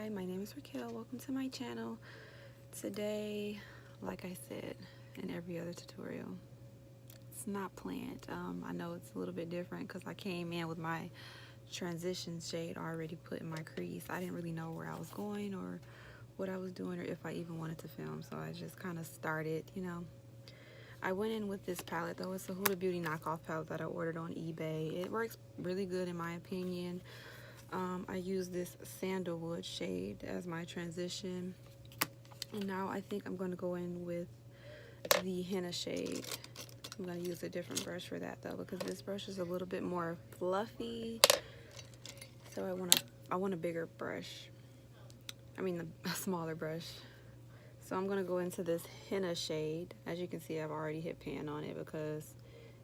Hi, my name is Raquel. Welcome to my channel. Today, like I said in every other tutorial, it's not planned. I know it's a little bit different because I came in with my transition shade already put in my crease. I didn't really know where I was going or what I was doing or if I even wanted to film, so I just kind of started, you know. I went in with this palette though. It's a Huda Beauty knockoff palette that I ordered on eBay. It works really good in my opinion. I use this sandalwood shade as my transition. And now I think I'm going to go in with the henna shade. I'm going to use a different brush for that though, because this brush is a little bit more fluffy. So I want a bigger brush. I mean a smaller brush. So I'm going to go into this henna shade. As you can see, I've already hit pan on it because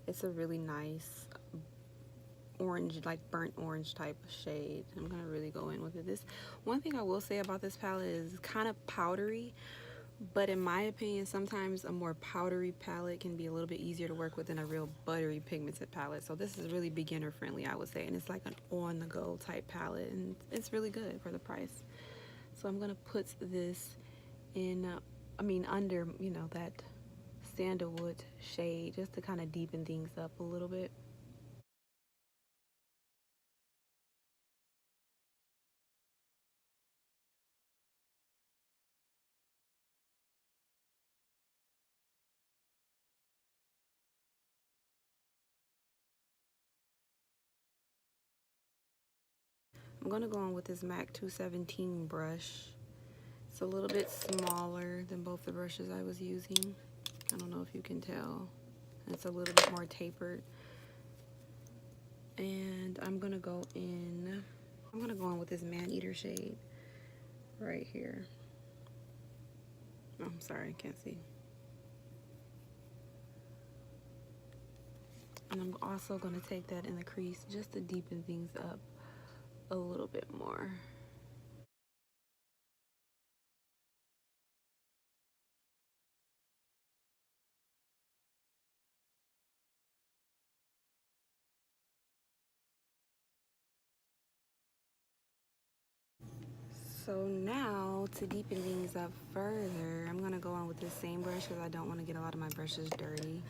it's a really nice orange, like burnt orange type of shade. I'm gonna really go in with it. This one thing I will say about this palette is kind of powdery, but in my opinion sometimes a more powdery palette can be a little bit easier to work with than a real buttery pigmented palette. So this is really beginner friendly, I would say, and it's like an on the go type palette, and it's really good for the price. So I'm gonna put this in under, you know, that sandalwood shade just to kind of deepen things up a little bit. I'm going to go on with this MAC 217 brush. It's a little bit smaller than both the brushes I was using. I don't know if you can tell. It's a little bit more tapered. And I'm going to go in with this Man-Eater shade right here. Oh, I'm sorry, I can't see. And I'm also going to take that in the crease just to deepen things up a little bit more. So now, to deepen things up further, I'm going to go on with this same brush because I don't want to get a lot of my brushes dirty.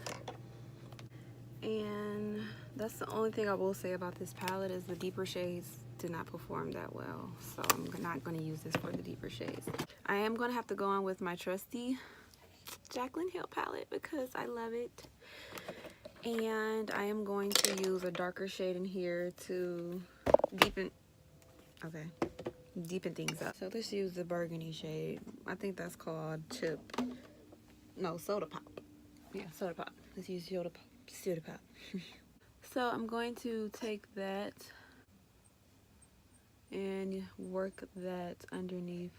And that's the only thing I will say about this palette is the deeper shades did not perform that well. So I'm not going to use this for the deeper shades. I am going to have to go on with my trusty Jaclyn Hill palette because I love it. And I am going to use a darker shade in here to deepen things up. So let's use the burgundy shade. I think that's called Soda Pop. Yeah, Soda Pop. Let's use Soda Pop. So I'm going to take that and work that underneath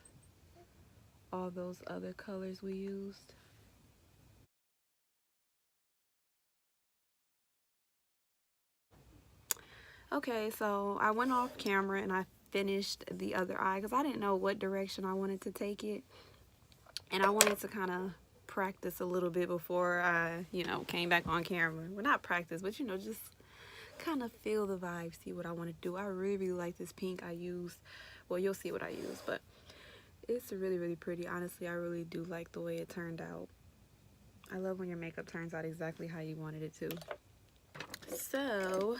all those other colors we used. Okay, so I went off camera and I finished the other eye because I didn't know what direction I wanted to take it, and I wanted to kind of practice a little bit before I, you know, came back on camera. Well, not practice, but you know, just kind of feel the vibe, see what I want to do. I really like this pink I used. Well, you'll see what I use, but it's really pretty. Honestly, I really do like the way it turned out. I love when your makeup turns out exactly how you wanted it to. So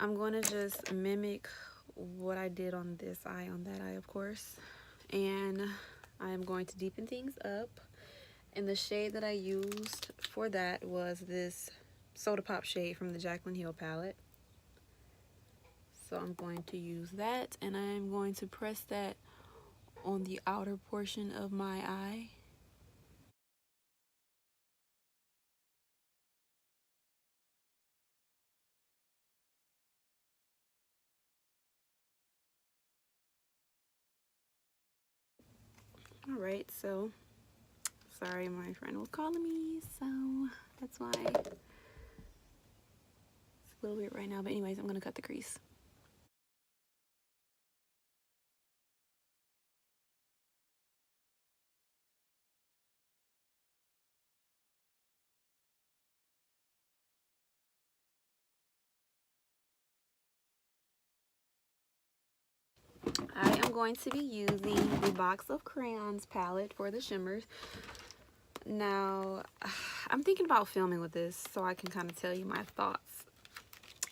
I'm going to just mimic what I did on this eye, on that eye, of course. And I am going to deepen things up. And the shade that I used for that was this Soda Pop shade from the Jaclyn Hill palette. So I'm going to use that, and I'm going to press that on the outer portion of my eye. Alright, so sorry, my friend was calling me, so that's why it's a little weird right now. But anyways, I'm gonna cut the crease. going to be using the Box of Crayons palette for the shimmers. Now, I'm thinking about filming with this so I can kind of tell you my thoughts.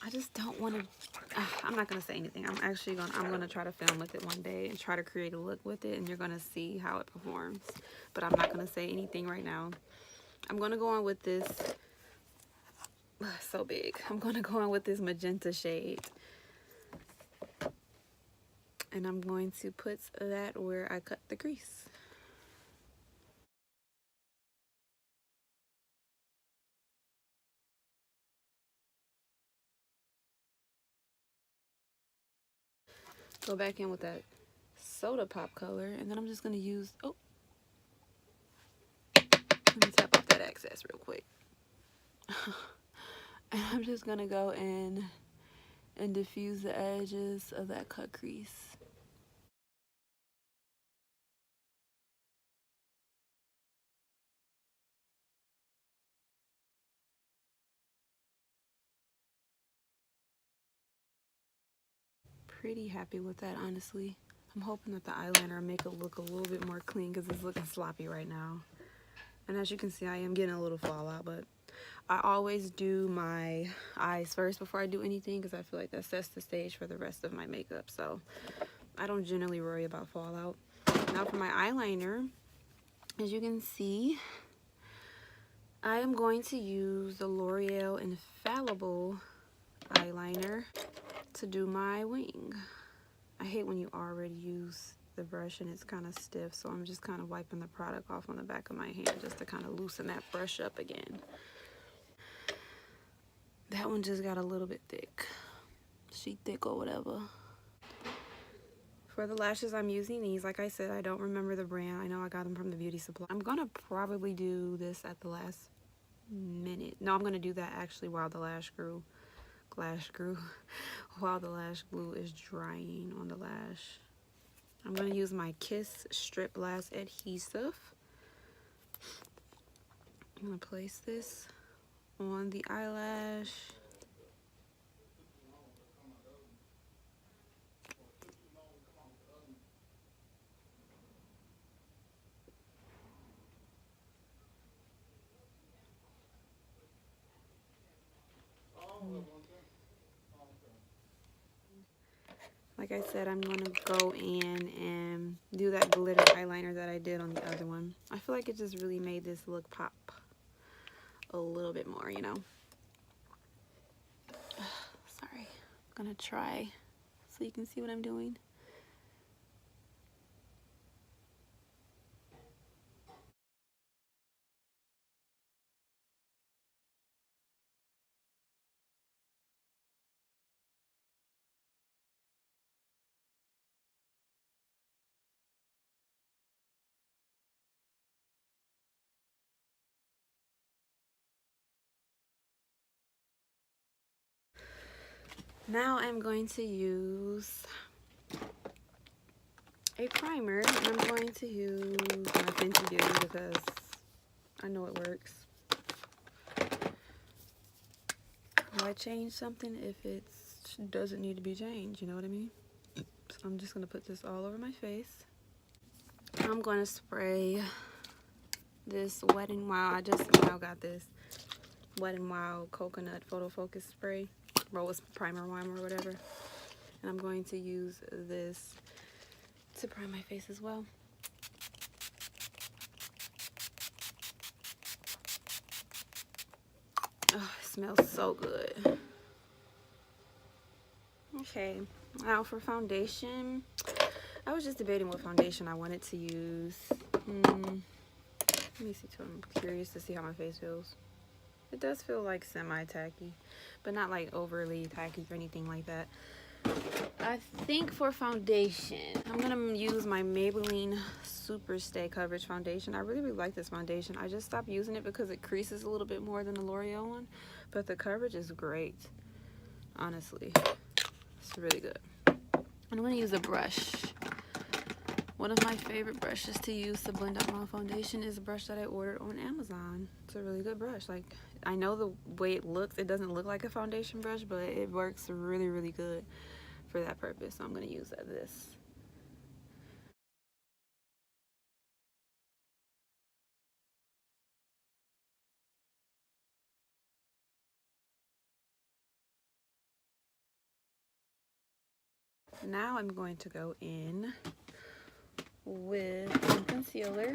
I just don't want to, I'm not going to say anything. I'm going to try to film with it one day and try to create a look with it, and you're going to see how it performs. But I'm not going to say anything right now. I'm going to go on with this, so big. I'm going to go on with this magenta shade. And I'm going to put that where I cut the crease. Go back in with that soda pop color, and then I'm just gonna use, let me tap off that excess real quick. And I'm just gonna go in and diffuse the edges of that cut crease. Pretty happy with that, honestly. I'm hoping that the eyeliner will make it look a little bit more clean because it's looking sloppy right now. And as you can see, I am getting a little fallout, but I always do my eyes first before I do anything because I feel like that sets the stage for the rest of my makeup. So I don't generally worry about fallout. Now for my eyeliner, as you can see, I am going to use the L'Oreal Infallible eyeliner to do my wing. I hate when you already use the brush and it's kind of stiff, so I'm just kind of wiping the product off on the back of my hand just to kind of loosen that brush up again. That one just got a little bit thick. Sheet thick or whatever. For the lashes, I'm using these. Like I said, I don't remember the brand. I know I got them from the beauty supply. I'm gonna probably do this at the last minute. No, I'm gonna do that actually while the while the lash glue is drying on the lash. I'm gonna use my Kiss Strip Lash adhesive. I'm gonna place this on the eyelash. Like I said, I'm going to go in and do that glitter eyeliner that I did on the other one. I feel like it just really made this look pop a little bit more, you know. Sorry. I'm going to try so you can see what I'm doing. Now I'm going to use a primer, and I'm going to use my Fenty Beauty because I know it works. Why change something if it doesn't need to be changed, you know what I mean? So I'm just going to put this all over my face. I'm going to spray this Wet n Wild. I just now got this Wet n Wild Coconut Photo Focus Spray. Rose Primer Wine or whatever. And I'm going to use this to prime my face as well. Oh, it smells so good. Okay, now for foundation. I was just debating what foundation I wanted to use. Let me see too. I'm curious to see how my face feels. It does feel like semi-tacky, but not like overly tacky or anything like that. I think for foundation, I'm gonna use my Maybelline Super Stay Coverage Foundation. I really like this foundation. I just stopped using it because it creases a little bit more than the L'Oreal one, but the coverage is great. Honestly, it's really good. I'm gonna use a brush. One of my favorite brushes to use to blend out my foundation is a brush that I ordered on Amazon. It's a really good brush. Like, I know the way it looks, it doesn't look like a foundation brush, but it works really, really good for that purpose. So I'm going to use this. Now I'm going to go in with some concealer.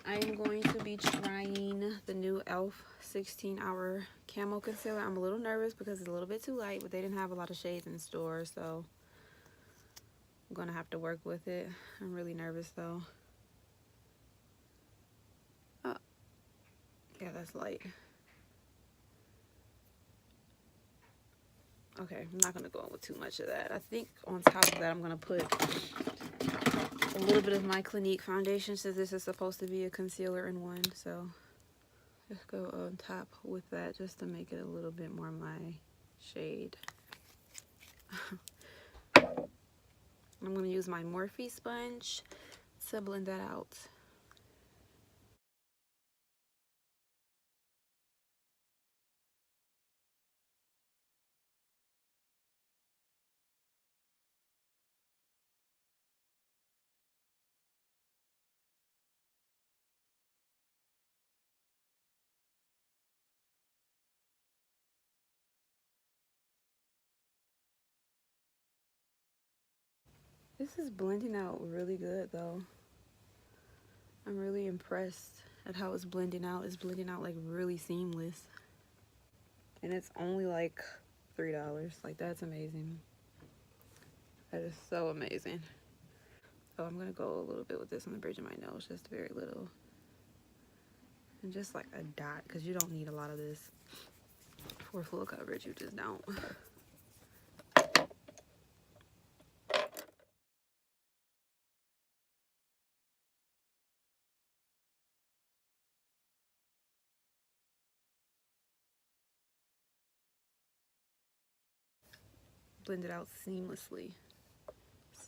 I am going to be trying the new e.l.f. 16-hour camo concealer. I'm a little nervous because it's a little bit too light, but they didn't have a lot of shades in store, so I'm gonna have to work with it. I'm really nervous though. Oh, yeah, that's light. Okay, I'm not gonna go in with too much of that. I think on top of that, I'm gonna put a little bit of my Clinique foundation, since this is supposed to be a concealer in one. So just go on top with that just to make it a little bit more my shade. I'm going to use my Morphe sponge to blend that out. This is blending out really good though. I'm really impressed at how it's blending out. It's blending out like really seamless. And it's only like $3. Like, that's amazing. That is so amazing. So I'm gonna go a little bit with this on the bridge of my nose, just very little. And just like a dot, because you don't need a lot of this for full coverage. You just don't. Blend it out seamlessly.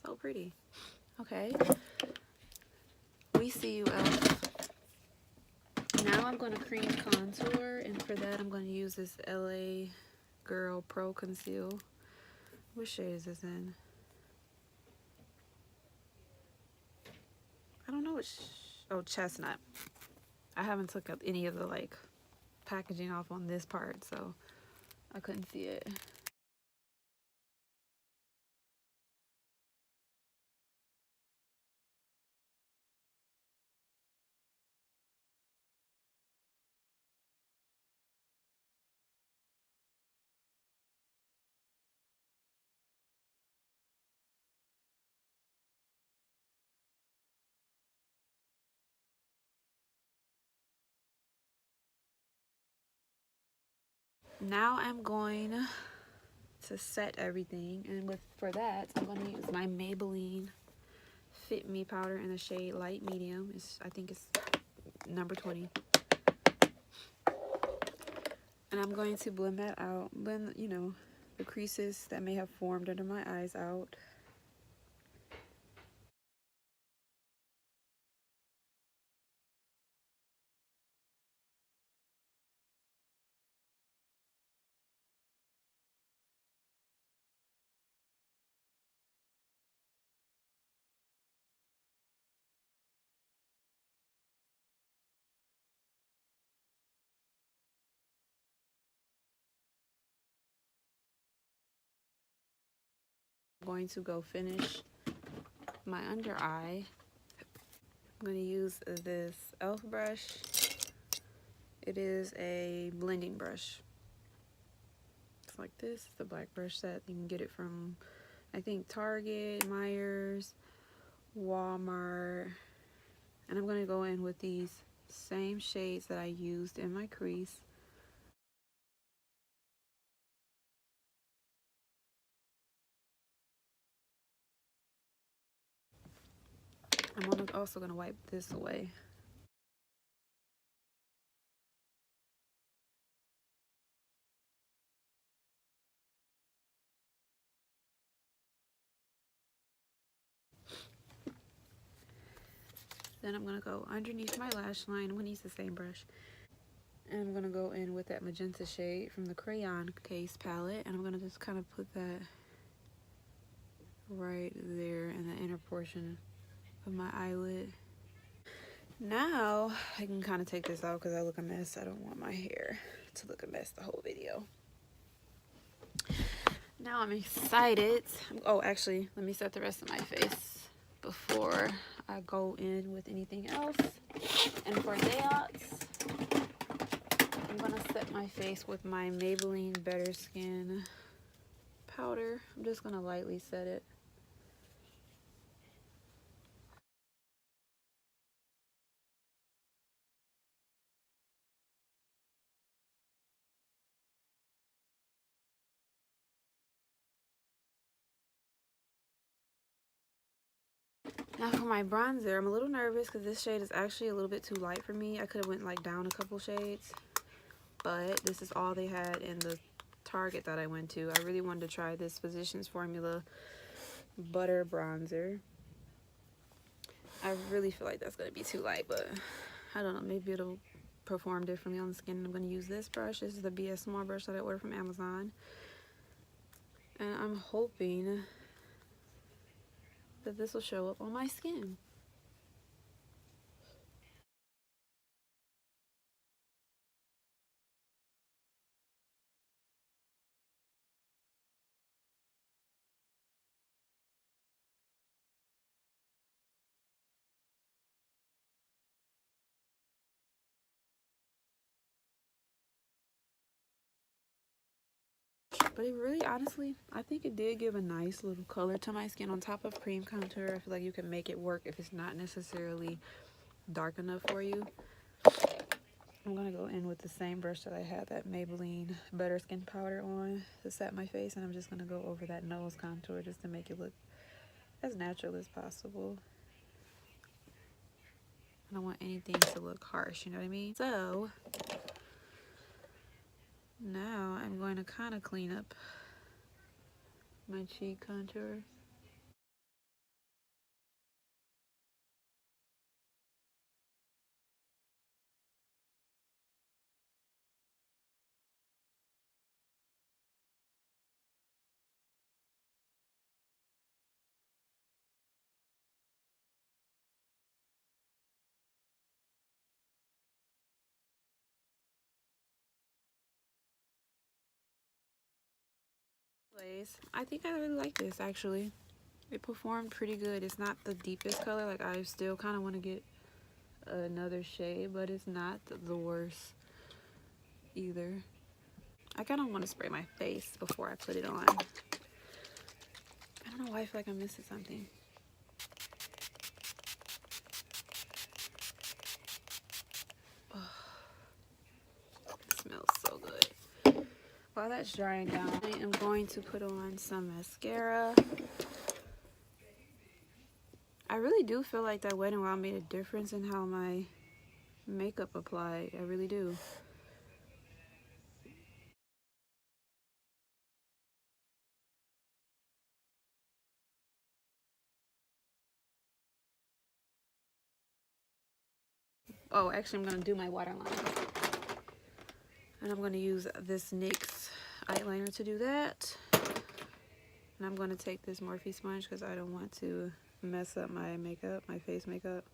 So pretty. Okay. We see you, e.l.f. Now I'm going to cream contour, and for that I'm going to use this LA Girl Pro Conceal. What shade is this in? I don't know which. Oh, chestnut. I haven't took up any of the like packaging off on this part, so I couldn't see it. Now I'm going to set everything, and for that I'm going to use my Maybelline Fit Me powder in the shade light medium. I think it's number 20. And I'm going to blend that out, blend, you know, the creases that may have formed under my eyes out. I'm going to go finish my under eye. I'm going to use this e.l.f. brush. It is a blending brush. It's like this. It's the black brush set. You can get it from, I think, Target, Myers, Walmart. And I'm going to go in with these same shades that I used in my crease. I'm also going to wipe this away. Then I'm going to go underneath my lash line. I'm going to use the same brush. And I'm going to go in with that magenta shade from the Crayon Case palette. And I'm going to just kind of put that right there in the inner portion of my eyelid. Now I can kind of take this out because I look a mess. I don't want my hair to look a mess the whole video. Now I'm excited. Oh, actually, let me set the rest of my face before I go in with anything else. And for that, I'm gonna set my face with my Maybelline Better Skin powder. I'm just gonna lightly set it. Now for my bronzer, I'm a little nervous because this shade is actually a little bit too light for me. I could have went like down a couple shades, but this is all they had in the Target that I went to. I really wanted to try this Physicians Formula Butter Bronzer. I really feel like that's going to be too light, but I don't know. Maybe it'll perform differently on the skin. I'm going to use this brush. This is the BS Small brush that I ordered from Amazon. And I'm hoping that this will show up on my skin. But it really, honestly, I think it did give a nice little color to my skin on top of cream contour. I feel like you can make it work if it's not necessarily dark enough for you. I'm going to go in with the same brush that I had that Maybelline Better Skin powder on to set my face. And I'm just going to go over that nose contour just to make it look as natural as possible. I don't want anything to look harsh, you know what I mean? So now I'm going to kind of clean up my cheek contour. Anyways, I think I really like this actually. It performed pretty good. It's not the deepest color. Like, I still kind of want to get another shade, but it's not the worst either. I kind of want to spray my face before I put it on. I don't know why I feel like I'm missing something. Oh, it smells so good. While that's drying down, I am going to put on some mascara. I really do feel like that Wet n Wild made a difference in how my makeup applied. I really do. Oh, actually, I'm going to do my waterline. And I'm going to use this NYX eyeliner to do that. And I'm going to take this Morphe sponge because I don't want to mess up my makeup, my face makeup.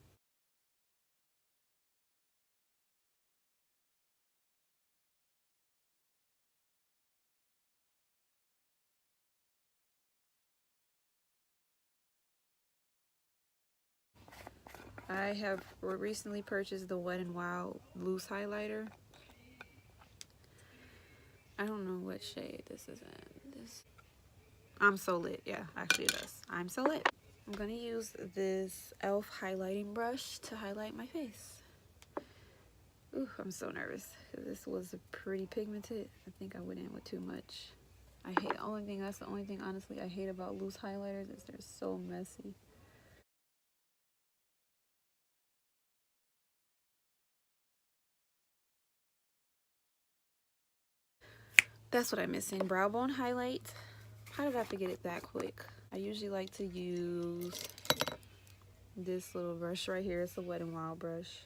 I have recently purchased the Wet n Wild loose highlighter. I don't know what shade this is in. This, I'm So Lit. Yeah, actually it does. I'm So Lit. I'm going to use this e.l.f. highlighting brush to highlight my face. Ooh, I'm so nervous. This was pretty pigmented. I think I went in with too much. I hate that's the only thing honestly I hate about loose highlighters is they're so messy. That's what I'm missing. Brow bone highlight. How did I forget it that quick? I usually like to use this little brush right here. It's a Wet n Wild brush.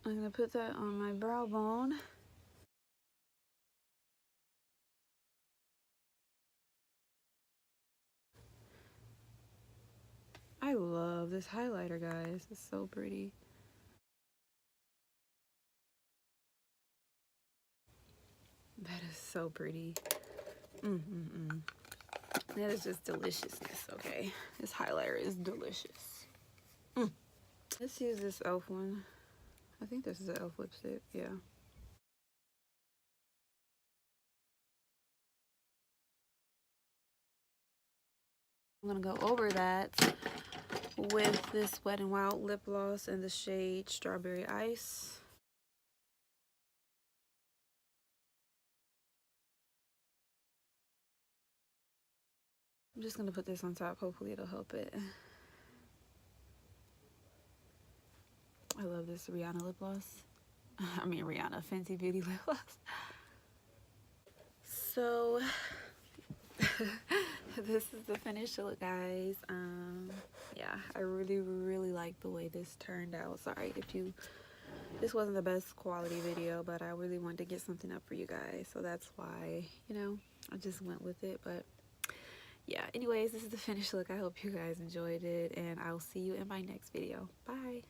I'm gonna put that on my brow bone. I love this highlighter, guys. It's so pretty. That is so pretty. That is just deliciousness, okay? This highlighter is delicious. Let's use this e.l.f. one. I think this is an e.l.f. lipstick, yeah. I'm gonna go over that with this Wet n Wild lip gloss in the shade Strawberry Ice. I'm just gonna put this on top. Hopefully it'll help it. I love this Rihanna lip gloss. I mean Rihanna Fenty Beauty lip gloss. So this is the finished look, guys. Yeah, I really like the way this turned out. Sorry if this wasn't the best quality video, but I really wanted to get something up for you guys, so that's why, you know, I just went with it. But yeah, anyways, this is the finished look. I hope you guys enjoyed it, and I'll see you in my next video. Bye.